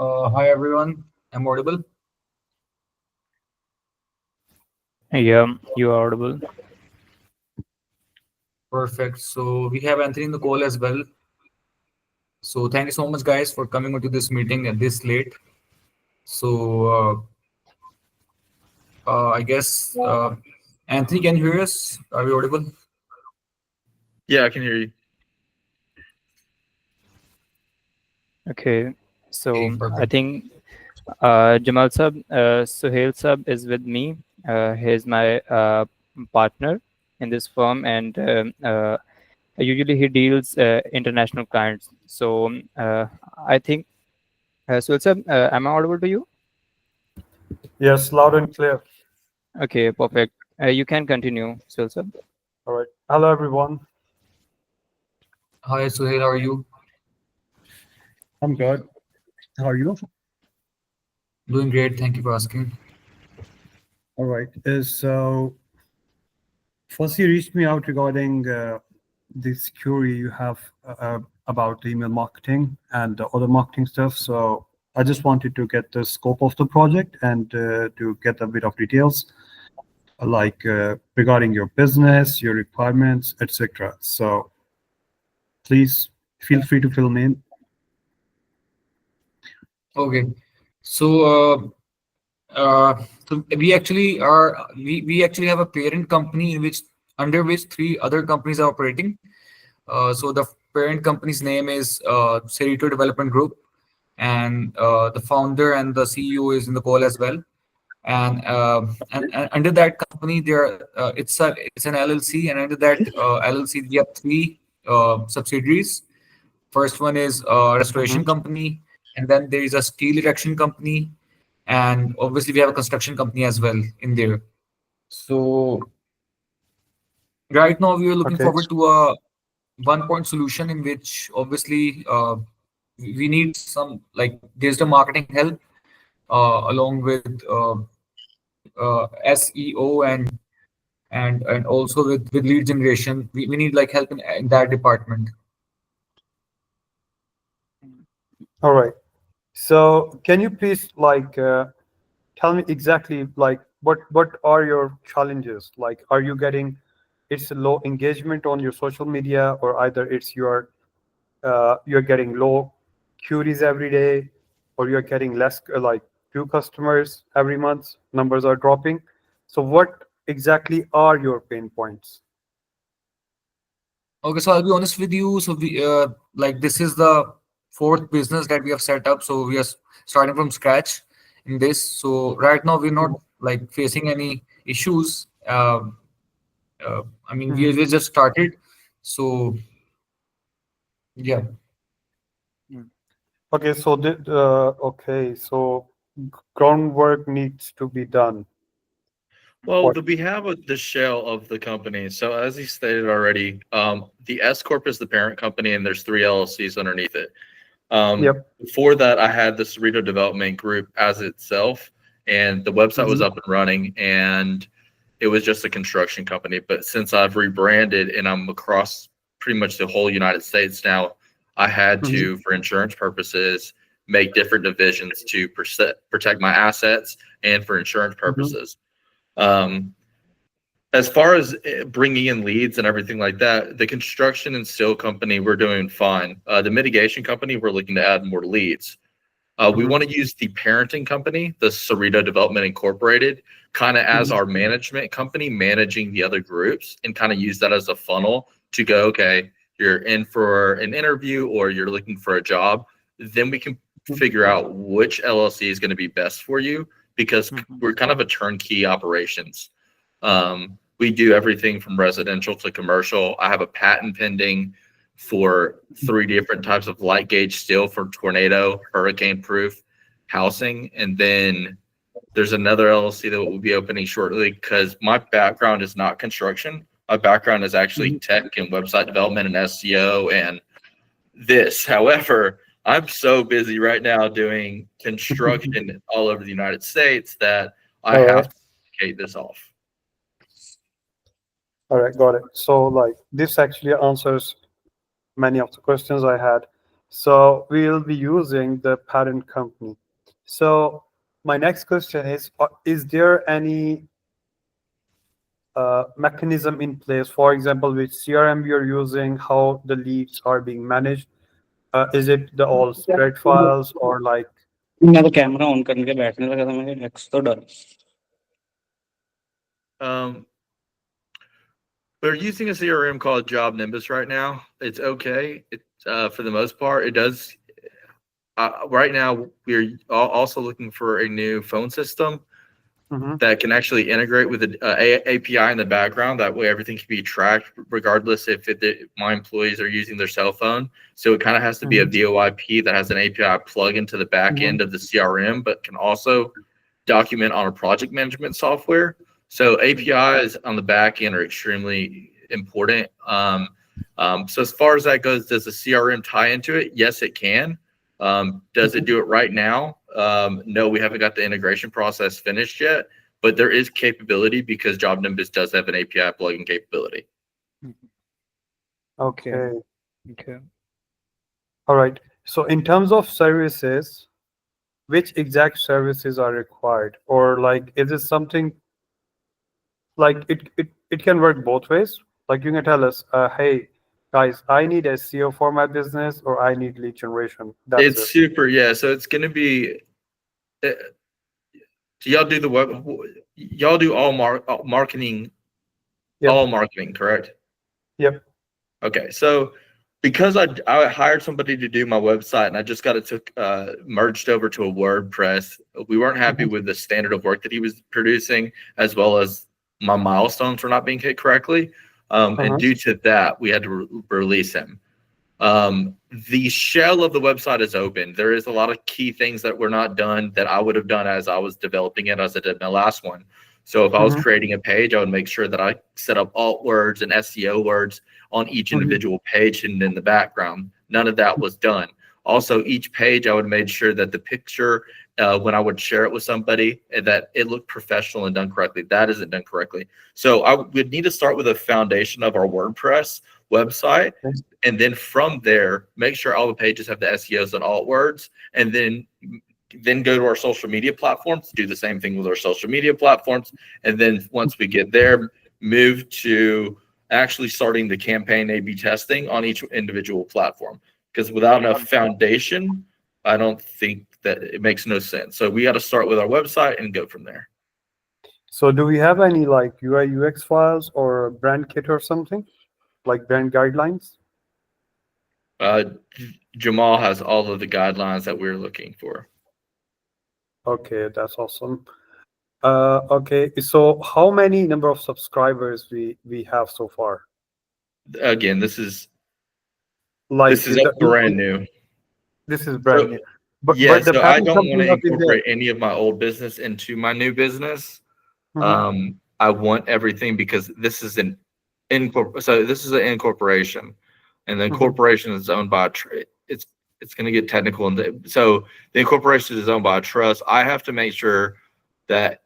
Hi everyone, I'm audible. Yeah, you are audible. Perfect. So we have Anthony in the call as well. So thank you so much, guys, for coming onto this meeting at this late. So I guess Anthony, can you hear us? Are we audible? Yeah, I can hear you. Okay, Okay, so I perfect. think Jamal Sab, Suhail Sab is with me. He is my partner in this firm, and usually he deals international clients. So I think Suhail Sab, am I audible to you? Yes, loud and clear. Okay, perfect. You can continue, Suhail Sab. All right. Hello, everyone. Hi, Suhail, how are you? I'm good. How are you? Doing great. Thank you for asking. All right. So, first, you reached me out regarding this query you have about email marketing and the other marketing stuff. So, I just wanted to get the scope of the project and to get a bit of details, like regarding your business, your requirements, etc. So, please feel free to fill me in. Okay. So so we actually have a parent company in which under which three other companies are operating. So the parent company's name is Cerrito Development Group, and the founder and the CEO is in the call as well. And under that company, it's an LLC, and under that LLC we have three subsidiaries. First one is restoration Mhm. company, and then there is a steel erection company, and obviously we have a construction company as well in there. So right now we are looking Okay. forward to a one-point solution in which obviously we need some like digital marketing help along with SEO and also with lead generation. We need like help in that department. All right. So, can you please tell me exactly like what are your challenges? Like, are you getting it's low engagement on your social media, or either it's you're getting low queries every day, or you're getting less, like few customers every month, numbers are dropping. So what exactly are your pain points? Okay, so I'll be honest with you. So we like this is the fourth business that we have set up. So we are starting from scratch in this. So right now we're not like facing any issues. I mean, we just started. So yeah. Okay, so groundwork needs to be done. Well, What? we have the shell of the company. So as he stated already, the S corp is the parent company, and there's three LLCs underneath it. Yep. Before that, I had the Cerrito Development Group as itself, and the website was up and running, and it was just a construction company. But since I've rebranded and I'm across pretty much the whole United States now, I had to, for insurance purposes, make different divisions to protect my assets and for insurance purposes. As far as bringing in leads and everything like that, the construction and steel company, we're doing fine. The mitigation company, we're looking to add more leads. We want to use the parenting company, the Cerrito Development Incorporated, kind of as our management company, managing the other groups, and kind of use that as a funnel to go, okay, you're in for an interview or you're looking for a job. Then we can figure out which LLC is going to be best for you, because we're kind of a turnkey operations. We do everything from residential to commercial. I have a patent pending for 3 different types of light gauge steel for tornado, hurricane proof housing. And then there's another LLC that will be opening shortly, because my background is not construction. My background is actually tech and website development and SEO and this. However, I'm so busy right now doing construction all over the United States that I have to communicate this off. All right, got it. So like this actually answers many of the questions I had. So we'll be using the parent company. So my next question is there any mechanism in place, for example, which CRM you're using, how the leads are being managed? Is it the all spread files or like? मैं तो camera on करके बैठने लगा था, मैं next तो डर. We're using a CRM called Job Nimbus right now. It's okay. For the most part, it does. Right now, we're also looking for a new phone system that can actually integrate with the API in the background. That way, everything can be tracked, regardless if my employees are using their cell phone. So it kind of has to be a VoIP that has an API plug into the back end of the CRM, but can also document on a project management software. So APIs on the back end are extremely important. So as far as that goes, does the CRM tie into it? Yes, it can. Does it do it right now? No, we haven't got the integration process finished yet, but there is capability because Job Nimbus does have an API plugin capability. Okay. Okay. All right. So in terms of services, which exact services are required? Or like, is it something like it can work both ways? Like you can tell us, hey, guys, I need SEO for my business, or I need lead generation. That's It's it. super, yeah. So it's going to be, do y'all do the web, y'all do all marketing, Yep. all marketing, correct? Yep. Okay. So because I hired somebody to do my website and I just got it merged over to a WordPress, we weren't happy with the standard of work that he was producing, as well as my milestones were not being hit correctly. And due to that, we had to release him. The shell of the website is open. There is a lot of key things that were not done that I would have done as I was developing it, as I did my last one. So if I was creating a page, I would make sure that I set up alt words and SEO words on each individual page and in the background. None of that was done. Also, each page, I would make sure that the picture, when I would share it with somebody, that it looked professional and done correctly. That isn't done correctly. So I would need to start with a foundation of our WordPress website. And then from there, make sure all the pages have the SEOs and alt words, and then go to our social media platforms, do the same thing with our social media platforms. And then once we get there, move to actually starting the campaign A/B testing on each individual platform. Because without enough foundation, I don't think that it makes no sense. So we got to start with our website and go from there. So do we have any like UI UX files or brand kit or something like brand guidelines? Jamal has all of the guidelines that we're looking for. Okay, that's awesome. Okay, so how many number of subscribers we have so far? Again, this is Like brand new. This is brand So new. But yeah, the so I parent don't want company to must be there. incorporate any of my old business into my new business. Mhm. I want everything because this is an incorporation, and the Mhm. incorporation is owned by it's going to get technical, and so the incorporation is owned by a trust. I have to make sure that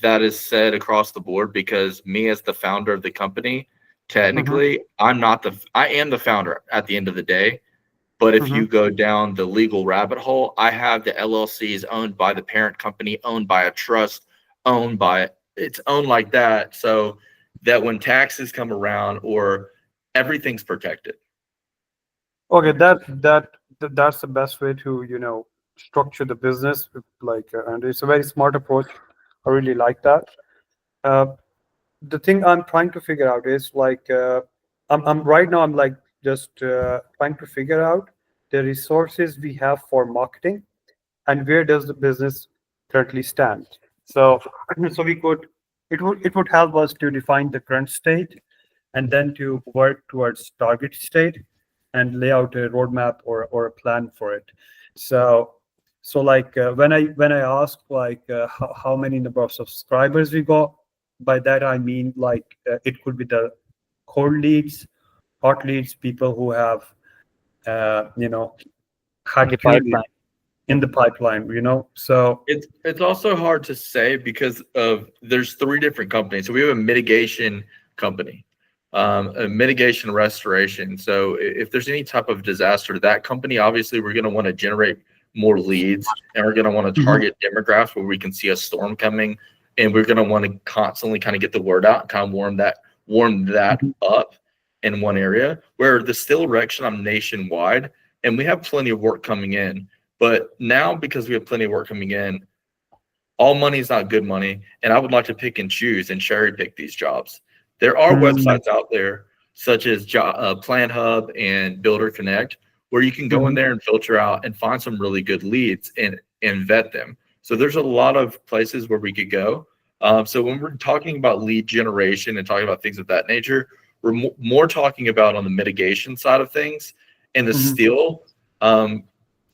that is said across the board because me as the founder of the company, technically, I am the founder at the end of the day. But if you Mhm. go down the legal rabbit hole, I have the LLCs owned by the parent company, owned by a trust, it's owned like that, so that when taxes come around or everything's protected. Okay, that's the best way to, you know, structure the business. Like, and it's a very smart approach. I really like that. Uh, the thing I'm trying to figure out is like, I'm right now. I'm like just trying to figure out the resources we have for marketing and where does the business currently stand. So, so it would help us to define the current state and then to work towards target state and lay out a roadmap or a plan for it. So like when I ask like how many number of subscribers we got, by that I mean like it could be the cold leads, hot leads, people who have you know In had the queries pipeline. in the pipeline, you know. So It's also hard to say because of there's three different companies. So we have a mitigation company, a mitigation restoration. So if there's any type of disaster, that company obviously we're going to want to generate more leads, and we're going to want to Mhm. target demographics where we can see a storm coming, and we're going to want to constantly kind of get the word out, kind of warm that Mhm. up in one area. Where the still erection, I'm nationwide, and we have plenty of work coming in. But now, because we have plenty of work coming in, all money is not good money. And I would like to pick and choose and cherry pick these jobs. There are Mm, websites out there, such as Plan Hub and Builder Connect, where you can go in mhm, there and filter out and find some really good leads and vet them. So there's a lot of places where we could go. So when we're talking about lead generation and talking about things of that nature, we're more talking about on the mitigation side of things and the mhm, still.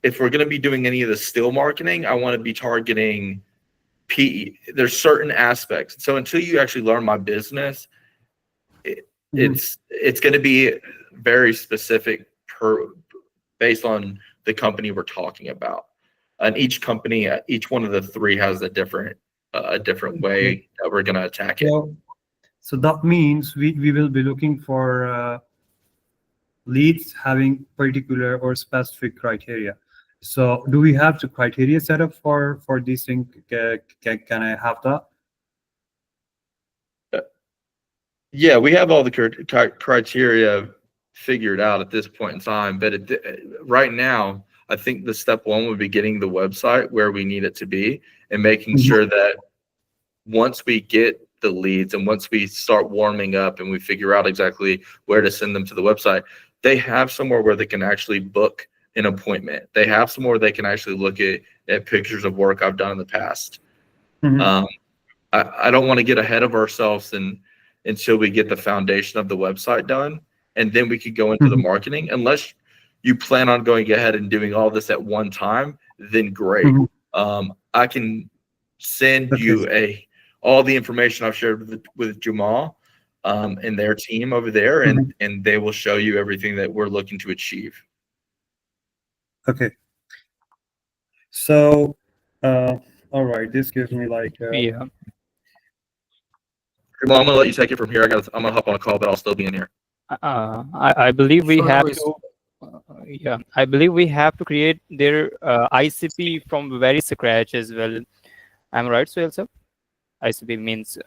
If we're going to be doing any of the still marketing, I want to be targeting PE. There's certain aspects. So until you actually learn my business, mhm. it's going to be very specific based on the company we're talking about. And each company, each one of the three has a different Okay. way that we're going to attack it. So that means we will be looking for leads having particular or specific criteria. So do we have the criteria set up for these things? Can I have that? Yeah, we have all the criteria figured out at this point in time, but right now, I think the step one would be getting the website where we need it to be and making Mhm. sure that once we get the leads and once we start warming up and we figure out exactly where to send them to the website, they have somewhere where they can actually book an appointment. They have somewhere they can actually look at pictures of work I've done in the past. Mhm. Um, I don't want to get ahead of ourselves until we get the foundation of the website done, and then we could go into the Mhm. marketing. Unless you plan on going ahead and doing all this at one time, then great. Mhm. I can send Okay. you all the information I've shared with Jamal and their team over there, Mhm. and they will show you everything that we're looking to achieve. Okay. So, all right. This gives me like Yeah. Jamal, I'm gonna let you take it from here. I'm gonna hop on a call, but I'll still be in here. I believe we Sure, no have worries. to. Yeah, I believe we have to create their ICP from very scratch as well. I'm right, Sohail sir? ICP means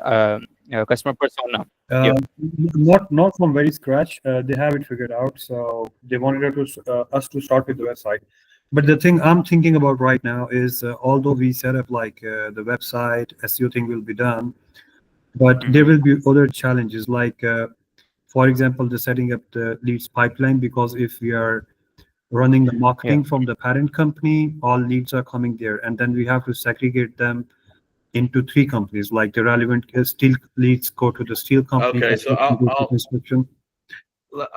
customer persona. Yeah. uh, not from very scratch. They have it figured out. So they wanted us to start with the website. But the thing I'm thinking about right now is, although we set up like the website, SEO thing will be done, but there will be other challenges like, for example, the setting up the leads pipeline, because if we are running the marketing from the parent company, all leads are coming there, and then we have to segregate them into three companies. Like the relevant steel leads go to the steel company, Okay, so construction go to construction.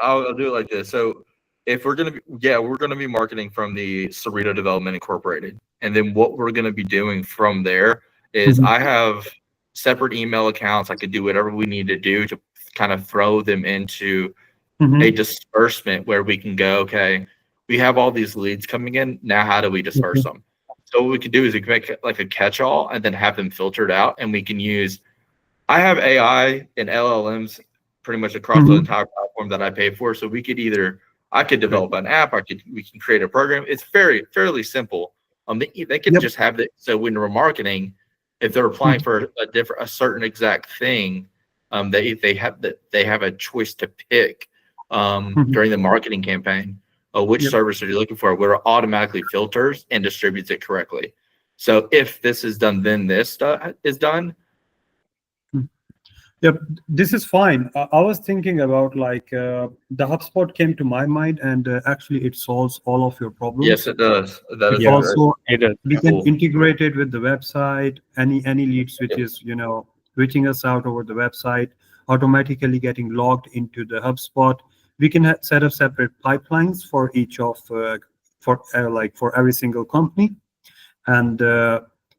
I'll do it like this. So if we're gonna be, yeah, we're gonna be marketing from the Cerrito Development Incorporated, and then what we're gonna be doing from there is Mhm. I have separate email accounts. I could do whatever we need to do to kind of throw them into Mhm. a disbursement where we can go, okay, we have all these leads coming in. Now, how do we disperse Okay. them? So what we could do is we can make like a catch-all and then have them filtered out, and we can use. I have AI and LLMs pretty much across the Mhm. entire platform that I pay for. So we could either I could Great. develop an app, we can create a program. It's fairly simple. They could Yep. just have it. So when we're marketing, if they're applying for a certain exact thing, they have a choice to pick Mhm. during the marketing campaign. Which Yep. service are you looking for? Where it automatically filters and distributes it correctly. So if this is done, then this is done. Yep, this is fine. I was thinking about like the HubSpot came to my mind, and actually it solves all of your problems. Yes, it does. That It is Yeah, that's also, it is. we Yeah. can cool. integrate it with the website. Any leads which Yep. is reaching us out over the website, automatically getting logged into the HubSpot. We can set up separate pipelines for each of like for every single company, and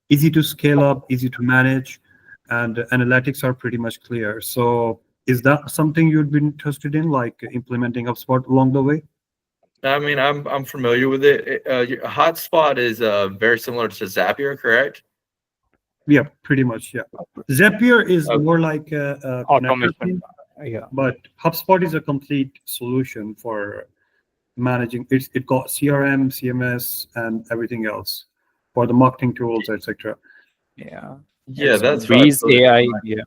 easy to scale up, easy to manage, and analytics are pretty much clear. So is that something you'd be interested in, like implementing HubSpot along the way? I mean, I'm familiar with it. Hotspot is very similar to Zapier, correct? Yeah, pretty much. Yeah. Zapier is Okay. more like a connector Automation. thing, Yeah. but HubSpot is a complete solution for managing. It got CRM, CMS, and everything else for the marketing tools, etc. Yeah. Yeah, It's that's what I Breeze totally AI. fine. Yeah.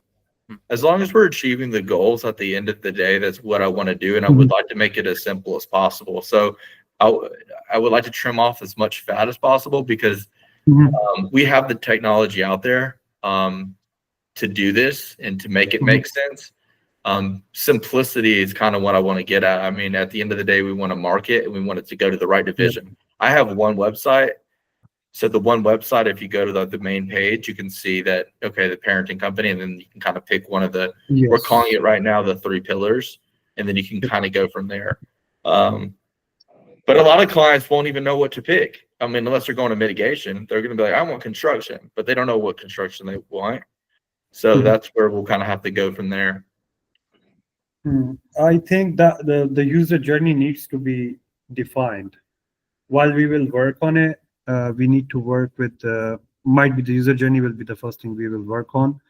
As long as we're achieving the goals at the end of the day, that's what I want to do, and I would like to make it as simple as possible. So I would like to trim off as much fat as possible because we have the technology out there to do this and to make it make sense. Simplicity is kind of what I want to get at. I mean, at the end of the day, we want to market and we want it to go to the right division. I have one website. So the one website, if you go to the main page, you can see that, okay, the parenting company, and then you can kind of pick one of the, we're calling it right now the 3 pillars, and then you can kind of go from there. But a lot of clients won't even know what to pick. I mean, unless they're going to mitigation, they're going to be like, I want construction, but they don't know what construction they want. So that's where we'll kind of have to go from there. I think that the user journey needs to be defined. While we will work on it, we need to work with might be the user journey will be the first thing we will work on.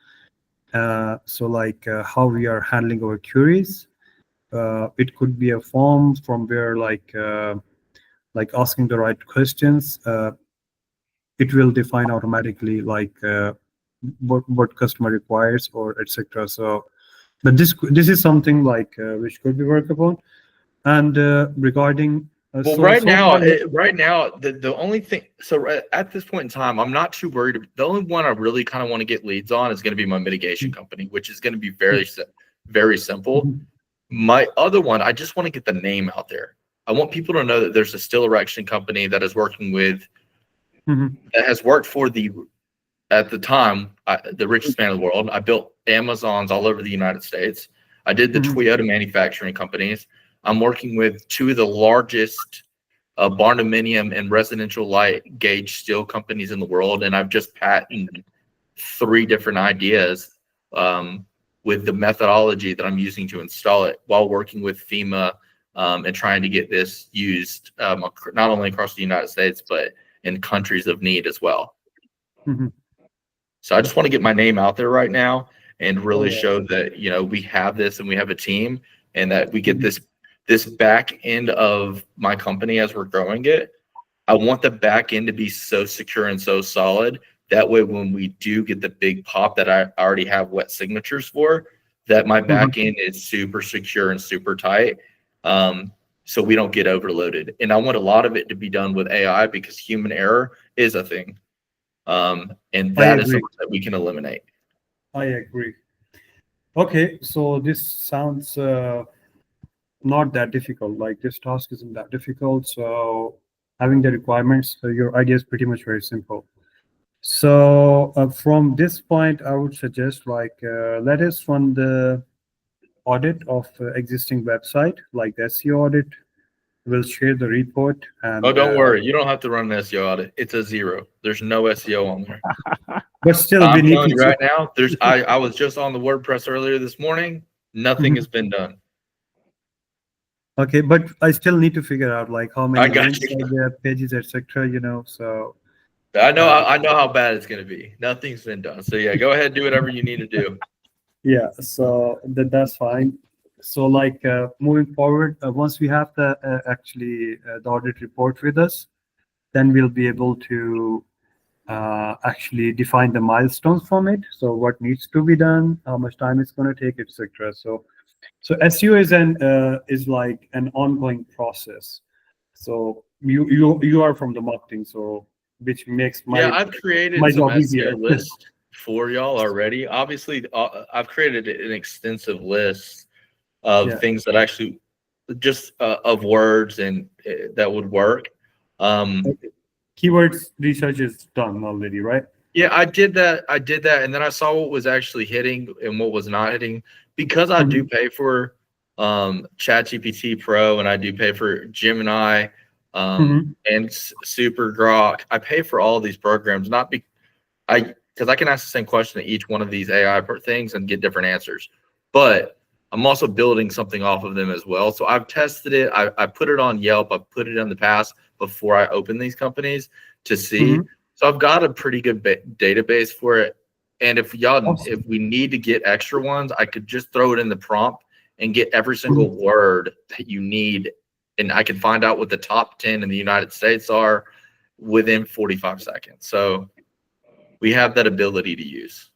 So like how we are handling our queries. It could be a form from where like asking the right questions. It will define automatically like what customer requires or etc. So, but this is something like which could be worked upon. And regarding Well, so right so now, far, the only thing, at this point in time, I'm not too worried. The only one I really kind of want to get leads on is going to be my mitigation company, which is going to be very simple. My other one, I just want to get the name out there. I want people to know that there's a steel erection company that is working with, that has worked for at the time, the richest man in the world. I built Amazons all over the United States. I did the Toyota manufacturing companies. I'm working with 2 of the largest barndominium and residential light gauge steel companies in the world, and I've just patented 3 different ideas with the methodology that I'm using to install it while working with FEMA and trying to get this used not only across the United States but in countries of need as well. So I just want to get my name out there right now and really show that, we have this and we have a team, and that we get this back end of my company as we're growing it. I want the back end to be so secure and so solid. That way, when we do get the big pop that I already have wet signatures for, that my back end is super secure and super tight. so we don't get overloaded. And I want a lot of it to be done with AI because human error is a thing. And that is agree. something that we can eliminate. I agree. Okay, so this sounds not that difficult. Like this task isn't that difficult. So having the requirements, your idea is pretty much very simple. So from this point, I would suggest like let us run the audit of existing website, like the SEO audit. We'll share the report and. Oh, don't worry. You don't have to run an SEO audit. It's a 0. There's no SEO on there. But still, we I'm need telling to you right now, I was just on the WordPress earlier this morning. Nothing has been done. Okay, but I still need to figure out like how many I got links you. are there, pages, etc. So I know how bad it's going to be. Nothing's been done. So yeah, go ahead, do whatever you need to do. yeah, so that's fine. So like moving forward, once we have the the audit report with us, then we'll be able to actually define the milestones from it. So what needs to be done, how much time it's going to take, etc. So SEO is like an ongoing process. So you are from the marketing, so which makes Yeah, I've created my some job easier. SEO lists for y'all already. Obviously, I've created an extensive list of Yeah. things that actually just of words and that would work. Keywords research is done already, right? Yeah, I did that. And then I saw what was actually hitting and what was not hitting because I do pay for ChatGPT Pro and I do pay for Gemini and Super Grok. I pay for all these programs, not because I can ask the same question to each one of these AI things and get different answers. But I'm also building something off of them as well. So I've tested it. I put it on Yelp. I've put it in the past before I open these companies to see. So I've got a pretty good database for it. And if we need to get extra ones, I could just throw it in the prompt and get every single word that you need. And I can find out what the top 10 in the United States are within 45 seconds. So we have that ability to use.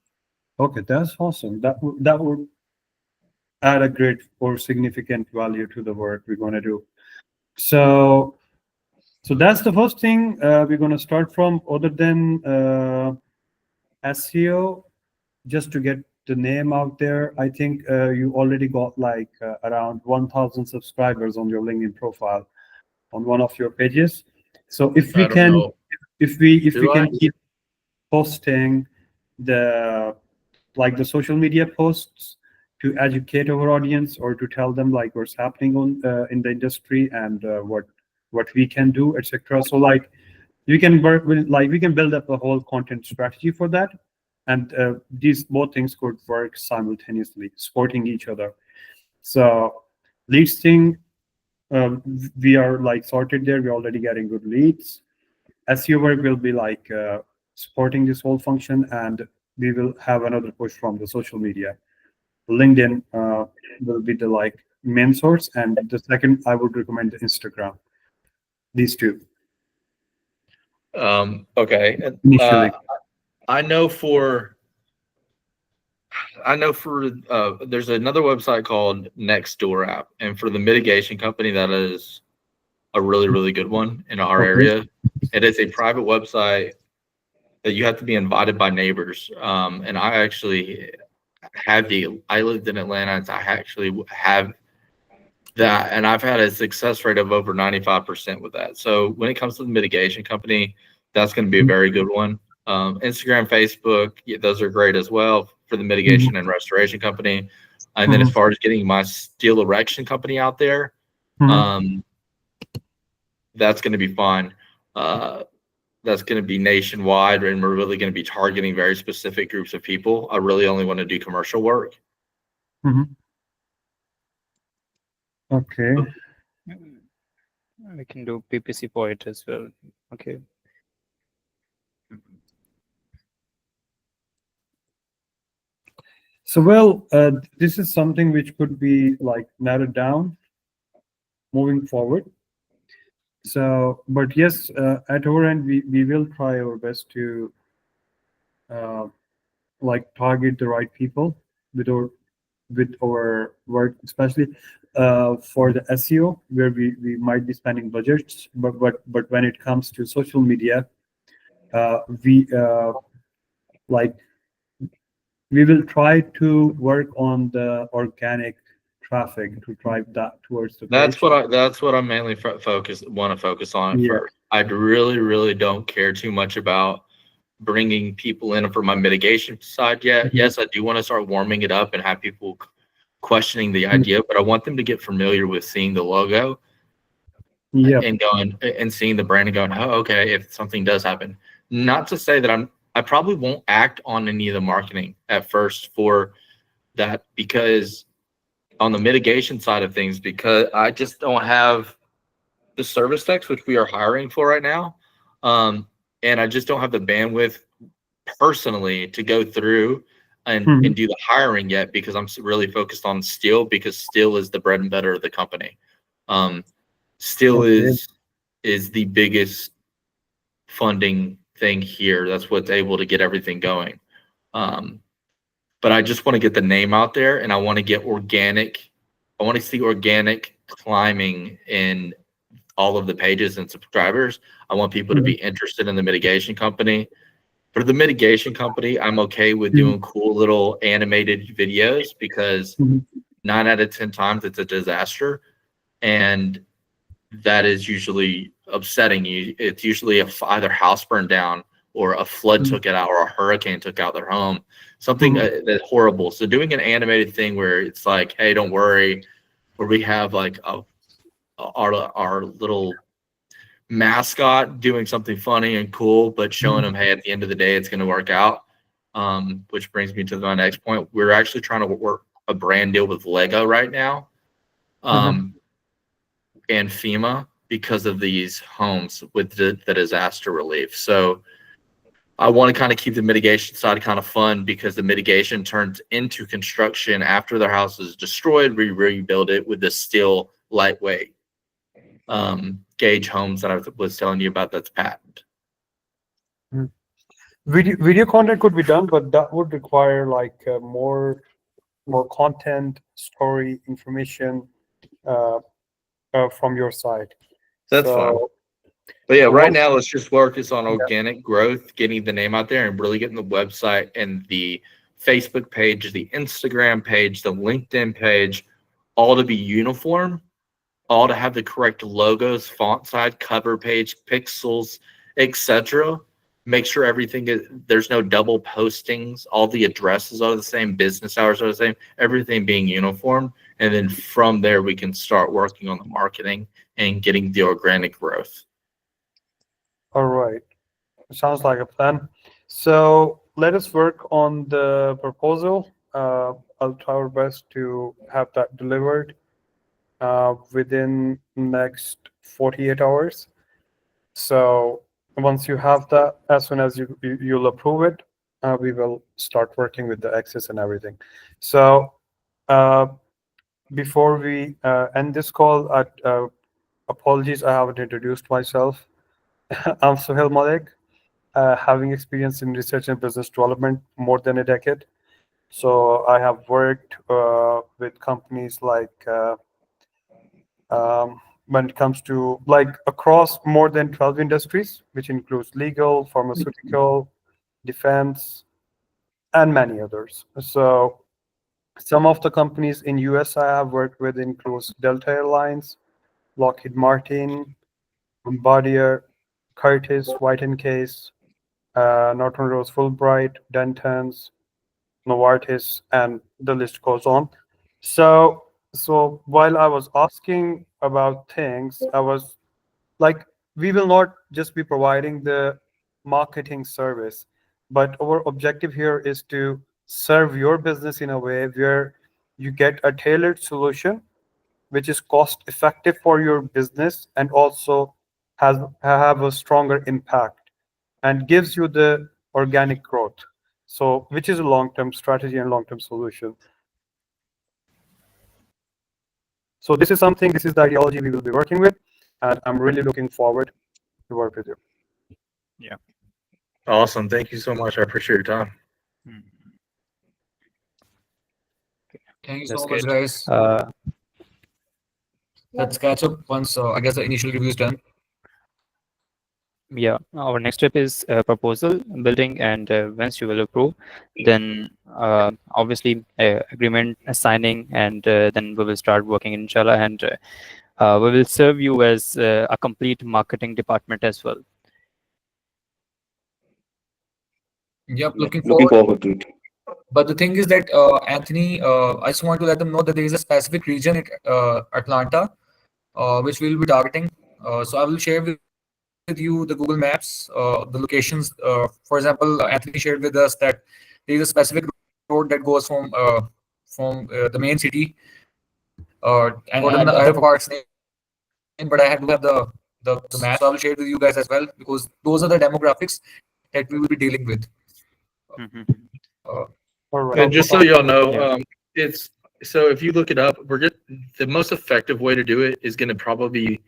Okay, that's awesome. That would add a great or significant value to the work we're going to do. So that's the first thing we're going to start from. Other than SEO, just to get the name out there, I think you already got like around 1,000 subscribers on your LinkedIn profile on one of your pages. So if we I don't can, know. if we Do I? can keep posting the social media posts to educate our audience or to tell them like what's happening on in the industry and what we can do, etc. So like we can work with we can build up a whole content strategy for that, and these both things could work simultaneously, supporting each other. So leads thing, we are like sorted there. We're already getting good leads. SEO work will be like supporting this whole function, and we will have another push from the social media. LinkedIn will be the like main source, and the second I would recommend Instagram. These two Okay. initially. I know for there's another website called Nextdoor app, and for the mitigation company, that is a really, really good one in our area. It is a private website that you have to be invited by neighbors. And I actually I lived in Atlanta, and I actually have that, and I've had a success rate of over 95% with that. So when it comes to the mitigation company, that's going to be a very good one. Instagram, Facebook, yeah, those are great as well for the mitigation and restoration company. And then as far as getting my steel erection company out there, that's going to be fun. That's going to be nationwide, and we're really going to be targeting very specific groups of people. I really only want to do commercial work. Okay. We can do PPC for it as well. Okay. So well, this is something which could be like narrowed down moving forward. So, but yes, at our end, we will try our best to like target the right people with our with our work, especially for the SEO, where we might be spending budgets, but when it comes to social media, we like we will try to work on the organic traffic to drive that towards the page. That's what I mainly want to focus on at Yeah. first. I really don't care too much about bringing people in for my mitigation side yet. Mhm. Yes, I do want to start warming it up and have people questioning the idea, but I want them to get familiar with seeing the logo Yeah. and going and seeing the brand and going, oh, okay, if something does happen. Not to say that I probably won't act on any of the marketing at first for that, because on the mitigation side of things, because I just don't have the service techs, which we are hiring for right now. And I just don't have the bandwidth personally to go through and Mhm. do the hiring yet, because I'm really focused on Steel, because Steel is the bread and butter of the company. Steel Okay. is the biggest funding thing here. That's what's able to get everything going. But I just want to get the name out there, and I want to get organic. I want to see organic climbing in all of the pages and subscribers. I want people to be interested in the mitigation company. For the mitigation company, I'm okay with doing cool little animated videos, because Mhm. 9 out of 10 times it's a disaster. And that is usually upsetting you. It's usually either house burned down, or a flood took it out, or a hurricane took out their home, something that's horrible. So doing an animated thing where it's like, hey, don't worry, where we have like our little mascot doing something funny and cool, but showing them, hey, at the end of the day, it's going to work out. Which brings me to my next point. We're actually trying to work a brand deal with Lego right now, and FEMA, because of these homes with the disaster relief. So I want to kind of keep the mitigation side kind of fun, because the mitigation turns into construction after their house is destroyed. We rebuild it with the steel lightweight gauge homes that I was telling you about. That's patent. Video content could be done, but that would require like more content, story, information from your side. That's fine. So, But yeah, so right once, now let's just focus on yeah. organic growth, getting the name out there, and really getting the website and the Facebook page, the Instagram page, the LinkedIn page, all to be uniform, all to have the correct logos, font size, cover page, pixels, etc. Make sure everything is, there's no double postings, all the addresses are the same, business hours are the same, everything being uniform. And then from there, we can start working on the marketing and getting the organic growth. All right. Sounds like a plan. So let us work on the proposal. I'll try our best to have that delivered within next 48 hours. So once you have that, as soon as you'll approve it, we will start working with the access and everything. So uh, before we end this call, apologies, I haven't introduced myself. I'm Sohail Malik, having experience in research and business development more than a decade. So I have worked with companies like when it comes to like across more than 12 industries, which includes legal, pharmaceutical, defense, and many others. So some of the companies in US I have worked with includes Delta Airlines, Lockheed Martin, Bombardier, Curtis, White and Case, Norton Rose Fulbright, Dentons, Novartis, and the list goes on. So while I was asking about things, I was like, we will not just be providing the marketing service, but our objective here is to serve your business in a way where you get a tailored solution which is cost effective for your business and also has have a stronger impact and gives you the organic growth. So which is a long-term strategy and long-term solution. So this is the ideology we will be working with, and I'm really looking forward to work with you. Yeah. Awesome. Thank you so much. I appreciate your time. Mm. Thank you That's so much, good. guys. Let's catch up once I guess the initial review is done. Yeah, our next step is proposal building, and once you will approve, then obviously agreement signing, and then we will start working inshallah, and we will serve you as a complete marketing department as well. Yep, Yeah, looking looking forward. forward to it. But the thing is that Anthony, I just want to let them know that there is a specific region at Atlanta, which we'll be targeting. So I will share with you the Google Maps, the locations. For example, Anthony shared with us that there is a specific road that goes from the main city. And I have forgotten the other parts name, but I do have the map. So I will share it with you guys as well because those are the demographics that we will be dealing with. Mhm. All right. And just so y'all know, Yeah. it's so if you look it up, we're just the most effective way to do it is going to probably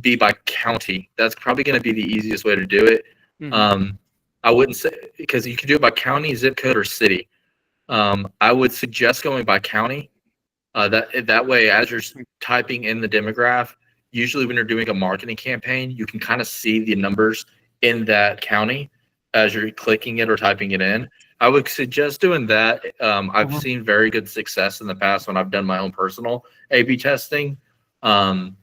be by county. That's probably going to be the easiest way to do it. Mhm. I wouldn't say because you can do it by county, zip code, or city. I would suggest going by county. That way, as you're typing in the demograph, usually when you're doing a marketing campaign, you can kind of see the numbers in that county as you're clicking it or typing it in. I would suggest doing that. I've Mhm. seen very good success in the past when I've done my own personal A/B testing. Um,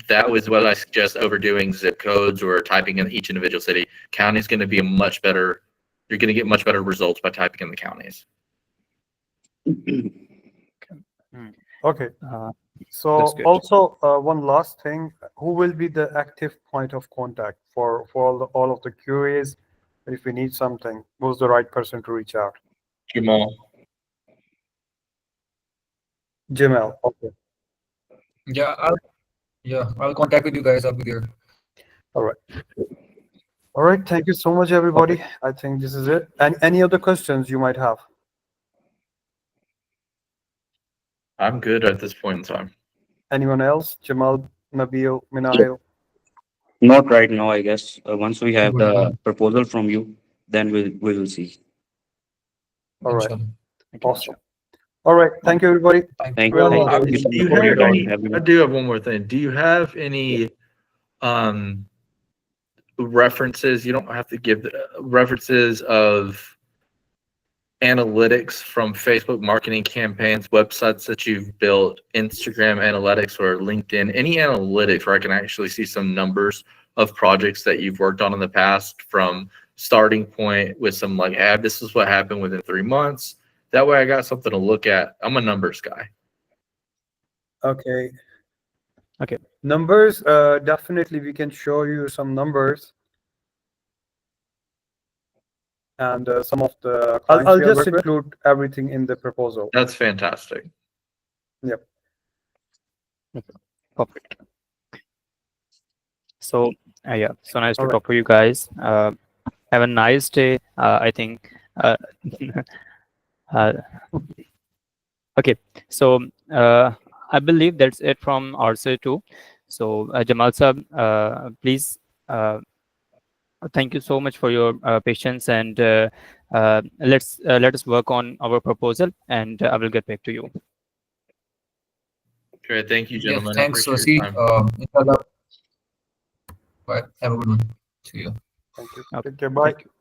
that was what I suggest over doing zip codes or typing in each individual city. County is going to be a much better. You're going to get much better results by typing in the counties. Okay. Uh, So That's good. also one last thing, who will be the active point of contact for all of the QAs? If we need something, who's the right person to reach out? Jamal. Gmail. Okay. Yeah, I'll contact with you guys. I'll be there. All right. All right. Thank you so much, everybody. I think this is it. And any other questions you might have? I'm good at this point in time. Anyone else? Jamal, Nabil, Minahil? Not right now, I guess. Once we have Good, the man. proposal from you, then we will see. All right. Inshallah. Thank you, Awesome. All right. Thank you, everybody. Thank Thank you very you. Well, much. Thank you so Do you much for your have time, any? I everyone. do have one more thing. Do you have any references? You don't have to give references of analytics from Facebook marketing campaigns, websites that you've built, Instagram analytics or LinkedIn, any analytics where I can actually see some numbers of projects that you've worked on in the past from starting point with some like, this is what happened within 3 months. That way I got something to look at. I'm a numbers guy. okay. Okay. Numbers, definitely we can show you some numbers. And some of the I'll just include everything in the proposal. That's fantastic. Yep. Perfect. So yeah, so nice to All right. talk to you guys. Have a nice day. I think. Uh, okay, so I believe that's it from our side too. So Jamal Sab, please. Thank you so much for your patience, and let us work on our proposal, and I will get back to you. Great. Thank you, Yes, gentlemen. I thanks, appreciate Wasi. your time. Inshallah. Bye. Have a good one. See you. Thank you. Okay. Take care. Bye. Thank you.